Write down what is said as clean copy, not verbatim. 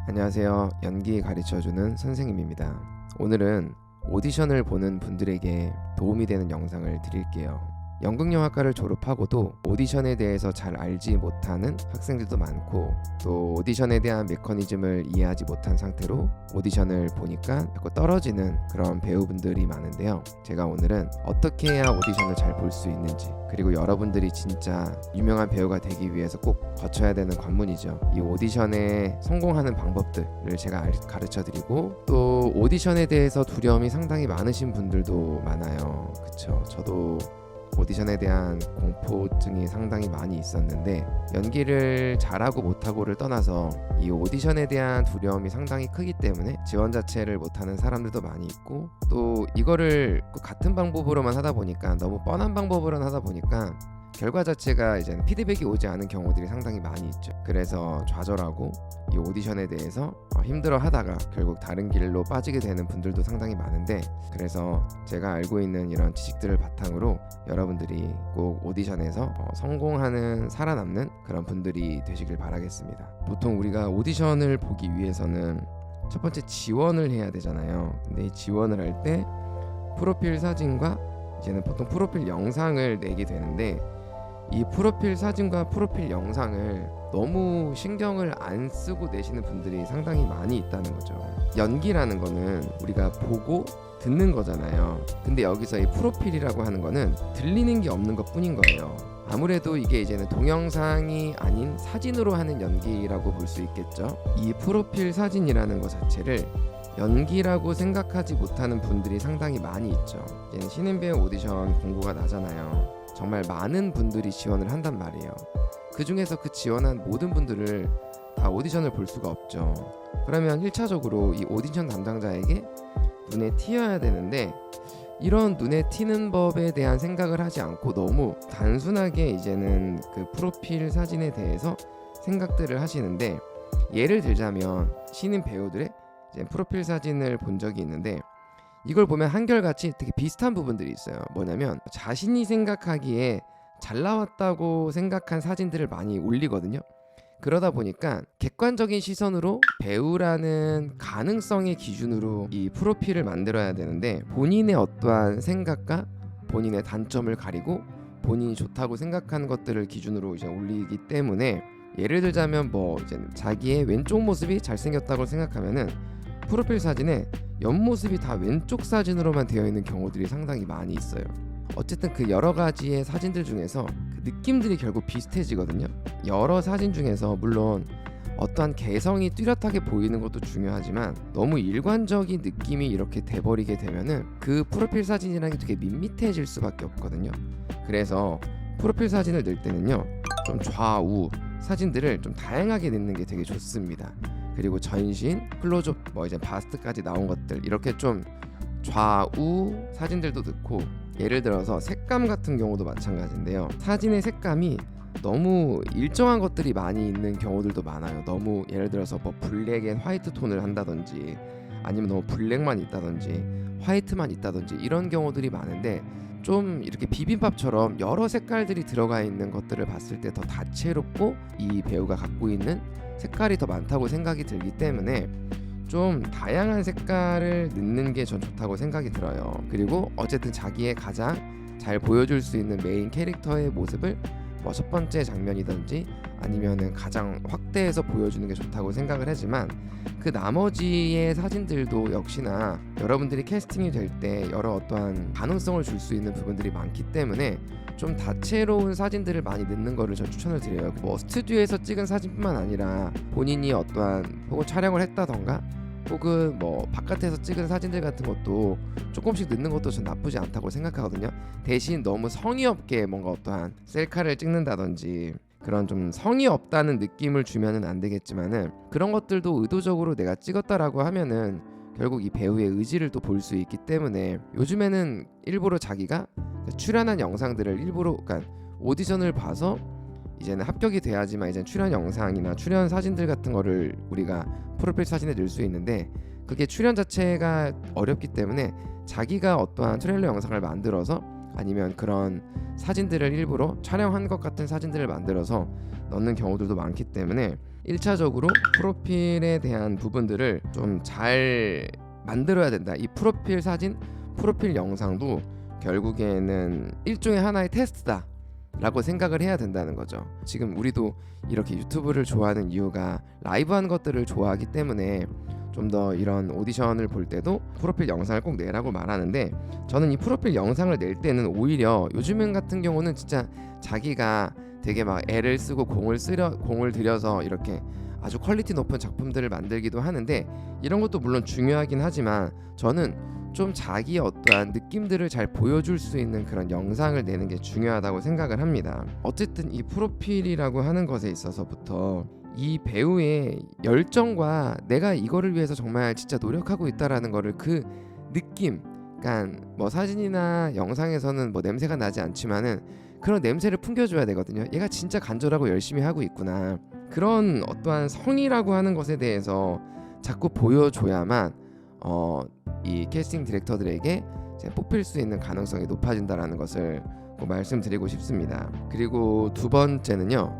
안녕하세요. 연기 가르쳐주는 선생님입니다. 오늘은 오디션을 보는 분들에게 도움이 되는 영상을 드릴게요. 연극영화과를 졸업하고도 오디션에 대해서 잘 알지 못하는 학생들도 많고, 또 오디션에 대한 메커니즘을 이해하지 못한 상태로 오디션을 보니까 자꾸 떨어지는 그런 배우분들이 많은데요. 제가 오늘은 어떻게 해야 오디션을 잘 볼 수 있는지, 그리고 여러분들이 진짜 유명한 배우가 되기 위해서 꼭 거쳐야 되는 관문이죠. 이 오디션에 성공하는 방법들을 제가 가르쳐 드리고, 또 오디션에 대해서 두려움이 상당히 많으신 분들도 많아요. 그쵸? 저도 오디션에 대한 공포증이 상당히 많이 있었는데, 연기를 잘하고 못하고를 떠나서 이 오디션에 대한 두려움이 상당히 크기 때문에 지원 자체를 못하는 사람들도 많이 있고, 또 이거를 같은 방법으로만 하다 보니까, 너무 뻔한 방법으로만 하다 보니까 결과 자체가 이제 피드백이 오지 않은 경우들이 상당히 많이 있죠. 그래서 좌절하고 이 오디션에 대해서 힘들어 하다가 결국 다른 길로 빠지게 되는 분들도 상당히 많은데, 그래서 제가 알고 있는 이런 지식들을 바탕으로 여러분들이 꼭 오디션에서 성공하는, 살아남는 그런 분들이 되시길 바라겠습니다. 보통 우리가 오디션을 보기 위해서는 첫 번째 지원을 해야 되잖아요. 근데 이 지원을 할 때 프로필 사진과 이제는 보통 프로필 영상을 내게 되는데, 이 프로필 사진과 프로필 영상을 너무 신경을 안 쓰고 내시는 분들이 상당히 많이 있다는 거죠. 연기라는 거는 우리가 보고 듣는 거잖아요. 근데 여기서 이 프로필이라고 하는 거는 들리는 게 없는 것 뿐인 거예요. 아무래도 이게 이제는 동영상이 아닌 사진으로 하는 연기라고 볼 수 있겠죠. 이 프로필 사진이라는 것 자체를 연기라고 생각하지 못하는 분들이 상당히 많이 있죠. 이제는 신인 배우 오디션 공고가 나잖아요. 정말 많은 분들이 지원을 한단 말이에요. 그 중에서 그 지원한 모든 분들을 다 오디션을 볼 수가 없죠. 그러면 1차적으로 이 오디션 담당자에게 눈에 띄어야 되는데, 이런 눈에 띄는 법에 대한 생각을 하지 않고 너무 단순하게 이제는 그 프로필 사진에 대해서 생각들을 하시는데, 예를 들자면 신인 배우들의 이제 프로필 사진을 본 적이 있는데, 이걸 보면 한결같이 되게 비슷한 부분들이 있어요. 뭐냐면 자신이 생각하기에 잘 나왔다고 생각한 사진들을 많이 올리거든요. 그러다 보니까 객관적인 시선으로 배우라는 가능성의 기준으로 이 프로필을 만들어야 되는데, 본인의 어떠한 생각과 본인의 단점을 가리고 본인이 좋다고 생각하는 것들을 기준으로 이제 올리기 때문에, 예를 들자면 뭐 이제 자기의 왼쪽 모습이 잘생겼다고 생각하면은 프로필 사진에 옆모습이 다 왼쪽 사진으로만 되어 있는 경우들이 상당히 많이 있어요. 어쨌든 그 여러 가지의 사진들 중에서 그 느낌들이 결국 비슷해지거든요. 여러 사진 중에서 물론 어떠한 개성이 뚜렷하게 보이는 것도 중요하지만, 너무 일관적인 느낌이 이렇게 돼버리게 되면은 그 프로필 사진이라는 게 되게 밋밋해질 수밖에 없거든요. 그래서 프로필 사진을 넣을 때는요, 좀 좌우 사진들을 좀 다양하게 넣는 게 되게 좋습니다. 그리고 전신, 클로즈업, 뭐 이제 바스트까지 나온 것들, 이렇게 좀 좌우 사진들도 넣고, 예를 들어서 색감 같은 경우도 마찬가지인데요. 사진의 색감이 너무 일정한 것들이 많이 있는 경우들도 많아요. 너무 예를 들어서 뭐 블랙 앤 화이트 톤을 한다든지, 아니면 너무 블랙만 있다든지 화이트만 있다든지, 이런 경우들이 많은데, 좀 이렇게 비빔밥처럼 여러 색깔들이 들어가 있는 것들을 봤을 때 더 다채롭고 이 배우가 갖고 있는 색깔이 더 많다고 생각이 들기 때문에 좀 다양한 색깔을 넣는 게 전 좋다고 생각이 들어요. 그리고 어쨌든 자기의 가장 잘 보여줄 수 있는 메인 캐릭터의 모습을 뭐 첫 번째 장면이든지 아니면은 가장 확대해서 보여주는 게 좋다고 생각을 하지만, 그 나머지의 사진들도 역시나 여러분들이 캐스팅이 될 때 여러 어떠한 가능성을 줄 수 있는 부분들이 많기 때문에 좀 다채로운 사진들을 많이 넣는 거를 전 추천을 드려요. 뭐 스튜디오에서 찍은 사진뿐만 아니라 본인이 어떠한 혹은 촬영을 했다던가, 혹은 뭐 바깥에서 찍은 사진들 같은 것도 조금씩 넣는 것도 전 나쁘지 않다고 생각하거든요. 대신 너무 성의 없게 뭔가 어떠한 셀카를 찍는다든지 그런 좀 성의 없다는 느낌을 주면은 안 되겠지만은, 그런 것들도 의도적으로 내가 찍었다라고 하면은 결국 이 배우의 의지를 또 볼 수 있기 때문에, 요즘에는 일부러 자기가 출연한 영상들을 일부러, 그러니까 오디션을 봐서 이제는 합격이 돼야지만 이제 출연 영상이나 출연 사진들 같은 거를 우리가 프로필 사진에 넣을 수 있는데, 그게 출연 자체가 어렵기 때문에 자기가 어떠한 트레일러 영상을 만들어서, 아니면 그런 사진들을 일부러 촬영한 것 같은 사진들을 만들어서 넣는 경우들도 많기 때문에, 1차적으로 프로필에 대한 부분들을 좀 잘 만들어야 된다. 이 프로필 사진, 프로필 영상도 결국에는 일종의 하나의 테스트다 라고 생각을 해야 된다는 거죠. 지금 우리도 이렇게 유튜브를 좋아하는 이유가 라이브한 것들을 좋아하기 때문에 좀 더 이런 오디션을 볼 때도 프로필 영상을 꼭 내라고 말하는데, 저는 이 프로필 영상을 낼 때는 오히려 요즘 같은 경우는 진짜 자기가 되게 막 애를 쓰고 공을 들여서 이렇게 아주 퀄리티 높은 작품들을 만들기도 하는데, 이런 것도 물론 중요하긴 하지만 저는 좀 자기의 어떠한 느낌들을 잘 보여줄 수 있는 그런 영상을 내는 게 중요하다고 생각을 합니다. 어쨌든 이 프로필이라고 하는 것에 있어서부터 이 배우의 열정과 내가 이거를 위해서 정말 진짜 노력하고 있다라는 거를, 그 느낌, 그러니까 뭐 사진이나 영상에서는 뭐 냄새가 나지 않지만은 그런 냄새를 풍겨줘야 되거든요. 얘가 진짜 간절하고 열심히 하고 있구나, 그런 어떠한 성의라고 하는 것에 대해서 자꾸 보여줘야만 이 캐스팅 디렉터들에게 뽑힐 수 있는 가능성이 높아진다라는 것을 꼭 말씀드리고 싶습니다. 그리고 두 번째는요,